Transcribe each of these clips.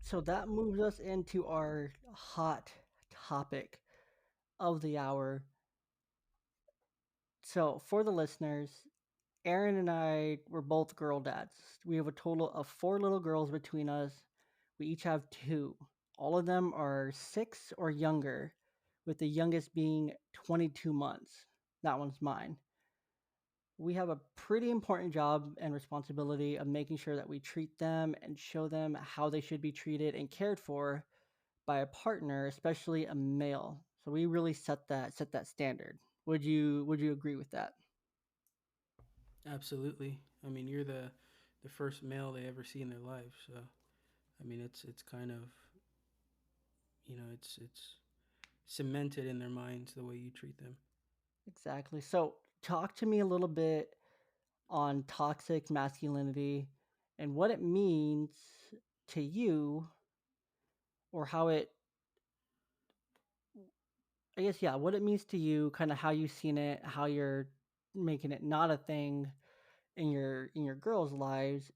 So that moves us into our hot topic of the hour. So for the listeners, Aaron and I were both girl dads. We have a total of four little girls between us. We each have two. All of them are 6 or younger, with the youngest being 22 months. That one's mine. We have a pretty important job and responsibility of making sure that we treat them and show them how they should be treated and cared for by a partner, especially a male. So we really set that standard. Would you agree with that? Absolutely. I mean, you're the first male they ever see in their life, so I mean, it's kind of it's cemented in their minds the way you treat them. Exactly. So talk to me a little bit on toxic masculinity and what it means to you, or how it, I guess, yeah, what it means to you, kind of how you've seen it, how you're making it not a thing in your girls' lives,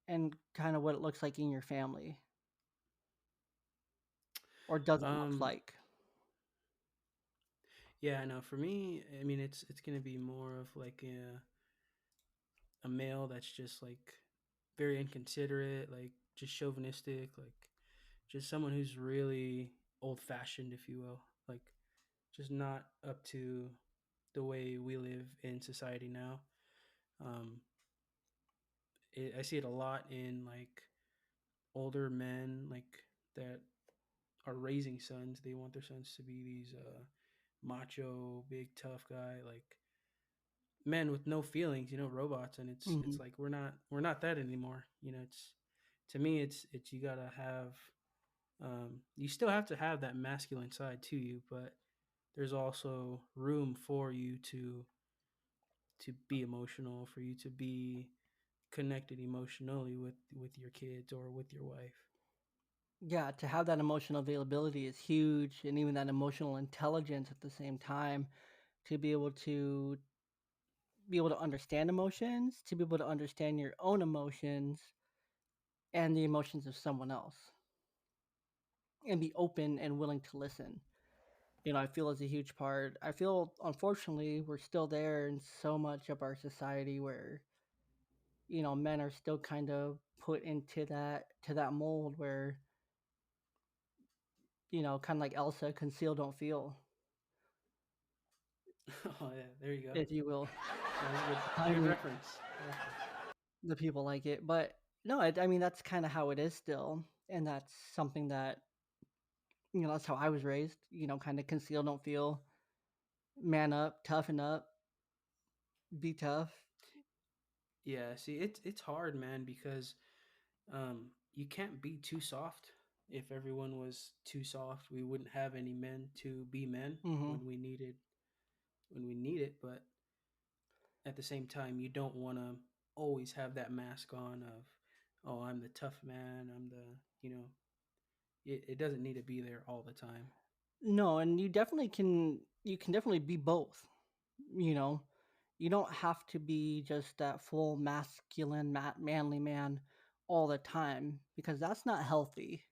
and kind of what it looks like in your family or doesn't look Um, like. yeah, no, for me, I mean, it's gonna be more of like a male that's just like very inconsiderate, like just chauvinistic, like just someone who's really old fashioned, if you will, like just not up to the way we live in society now. Um, I see it a lot in like older men, like that are raising sons. They want their sons to be these macho, big, tough guy, like men with no feelings, robots. And it's Mhm. like we're not that anymore. It's to me, it's you gotta have you still have to have that masculine side to you, but there's also room for you to be emotional, for you to be connected emotionally with your kids or with your wife. Yeah, to have that emotional availability is huge, and even that emotional intelligence at the same time, to be able to understand emotions, to be able to understand your own emotions and the emotions of someone else, and be open and willing to listen. I feel is a huge part. I feel, unfortunately, we're still there in so much of our society where, men are still kind of put into that mold where, kind of like Elsa, conceal, don't feel, Oh yeah, there you go. if you will. That was a good I good mean, reference. the people like it, but no, I mean that's kind of how it is still, and that's something that, that's how I was raised. Kind of conceal, don't feel, man up, toughen up, be tough. Yeah, see, it's hard, man, because you can't be too soft. If everyone was too soft, we wouldn't have any men to be men Hmm. when we need it. But at the same time, you don't want to always have that mask on of, oh, I'm the tough man. I'm the it doesn't need to be there all the time. No, and you can definitely be both. You know, you don't have to be just that full masculine, manly man all the time, because that's not healthy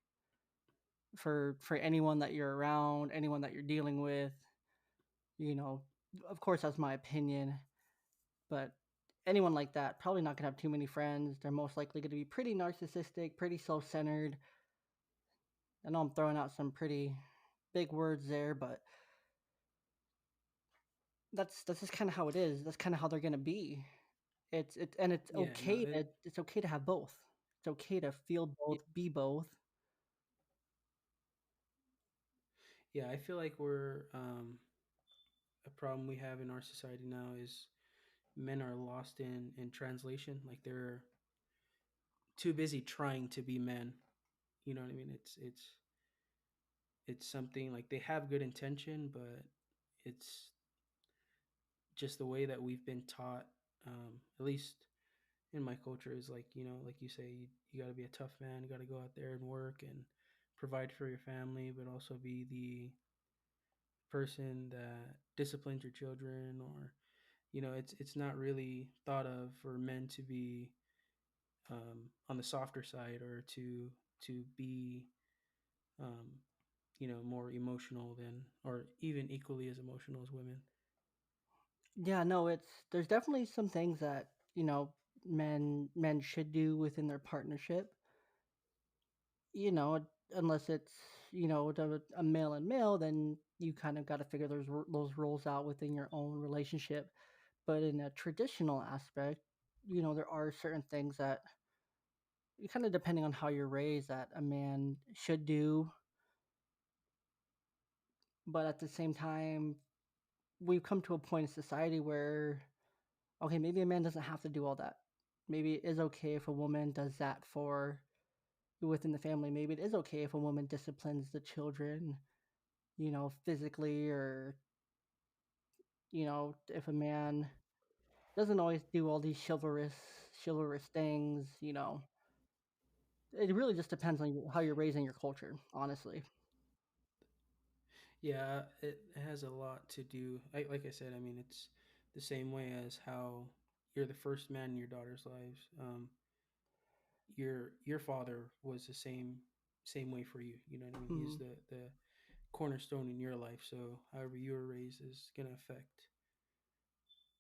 for anyone that you're around, anyone that you're dealing with. You know, of course, that's my opinion, but anyone like that probably not gonna have too many friends. They're most likely going to be pretty narcissistic, pretty self-centered. I know I'm throwing out some pretty big words there, but that's just kind of how it is. That's kind of how they're going to be. It's Yeah, no, okay to have both. It's okay to feel both, be both. yeah. I feel like we're a problem we have in our society now is men are lost in translation. Like they're too busy trying to be men. You know what I mean? It's something like they have good intention, but it's just the way that we've been taught. At least in my culture, is like like you say, you got to be a tough man. You got to go out there and work and provide for your family, but also be the person that disciplines your children. Or it's not really thought of for men to be on the softer side, or to be, um, more emotional than, or even equally as emotional as women. Yeah, no, it's there's definitely some things that, men should do within their partnership, you know, unless it's, a male and male, then you kind of got to figure those roles out within your own relationship. But in a traditional aspect, there are certain things that, kind of depending on how you're raised, that a man should do. But at the same time, we've come to a point in society where, okay, maybe a man doesn't have to do all that. Maybe it is okay if a woman does that for within the family. Maybe it is okay if a woman disciplines the children, physically, or, if a man doesn't always do all these chivalrous things. It really just depends on how you're raising your culture, honestly. Yeah, it has a lot to do. Like I said, I mean, it's the same way as how you're the first man in your daughter's lives. Your father was the same way for you. You know what I mean? He's Mhm. the cornerstone in your life. So however you were raised is gonna affect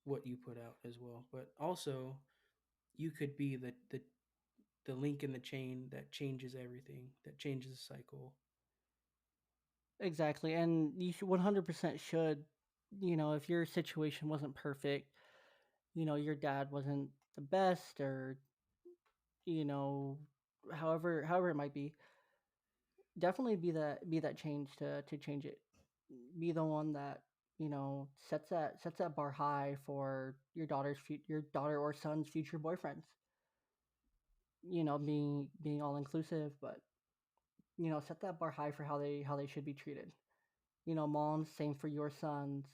what you put out as well. But also, you could be the link in the chain that changes everything, that changes the cycle. Exactly, and you should 100% should, if your situation wasn't perfect, your dad wasn't the best, or, you know, however it might be, definitely be that change to change it. Be the one that, sets that bar high for your daughter or son's future boyfriends. Being all inclusive, but, set that bar high for how they should be treated. Moms, same for your sons.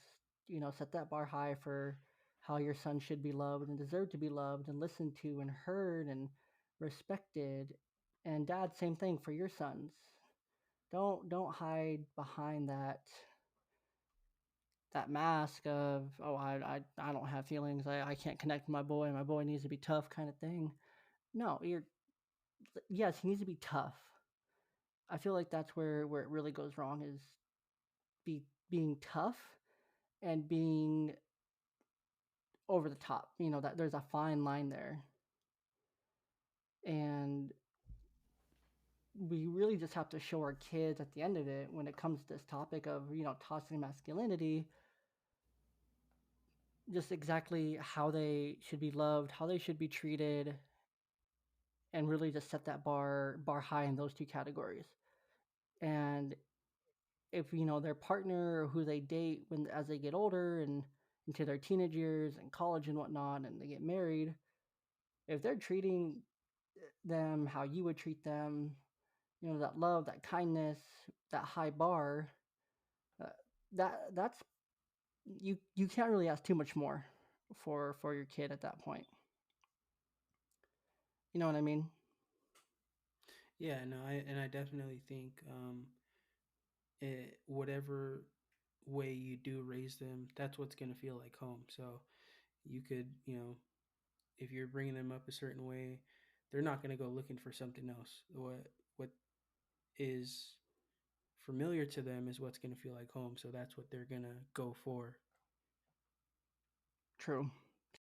Set that bar high for how your son should be loved and deserve to be loved and listened to and heard and respected. And dad, same thing for your sons. Don't hide behind that mask of, oh, I don't have feelings. I can't connect with my boy. My boy needs to be tough, kind of thing. No, yes, he needs to be tough. I feel like that's where it really goes wrong, is being tough and being over the top. That there's a fine line there, and we really just have to show our kids at the end of it, when it comes to this topic of, toxic masculinity, just exactly how they should be loved, how they should be treated, and really just set that bar high in those two categories. And if, their partner or who they date, when as they get older and into their teenage years and college and whatnot, and they get married, if they're treating them how you would treat them, that love, that kindness, that high bar, uh, that's, you can't really ask too much more for your kid at that point. You know what I mean? Yeah, no, I definitely think whatever way you do raise them, that's what's gonna feel like home. So you could, if you're bringing them up a certain way, they're not gonna go looking for something else. What is familiar to them is what's gonna feel like home. So that's what they're gonna go for. True.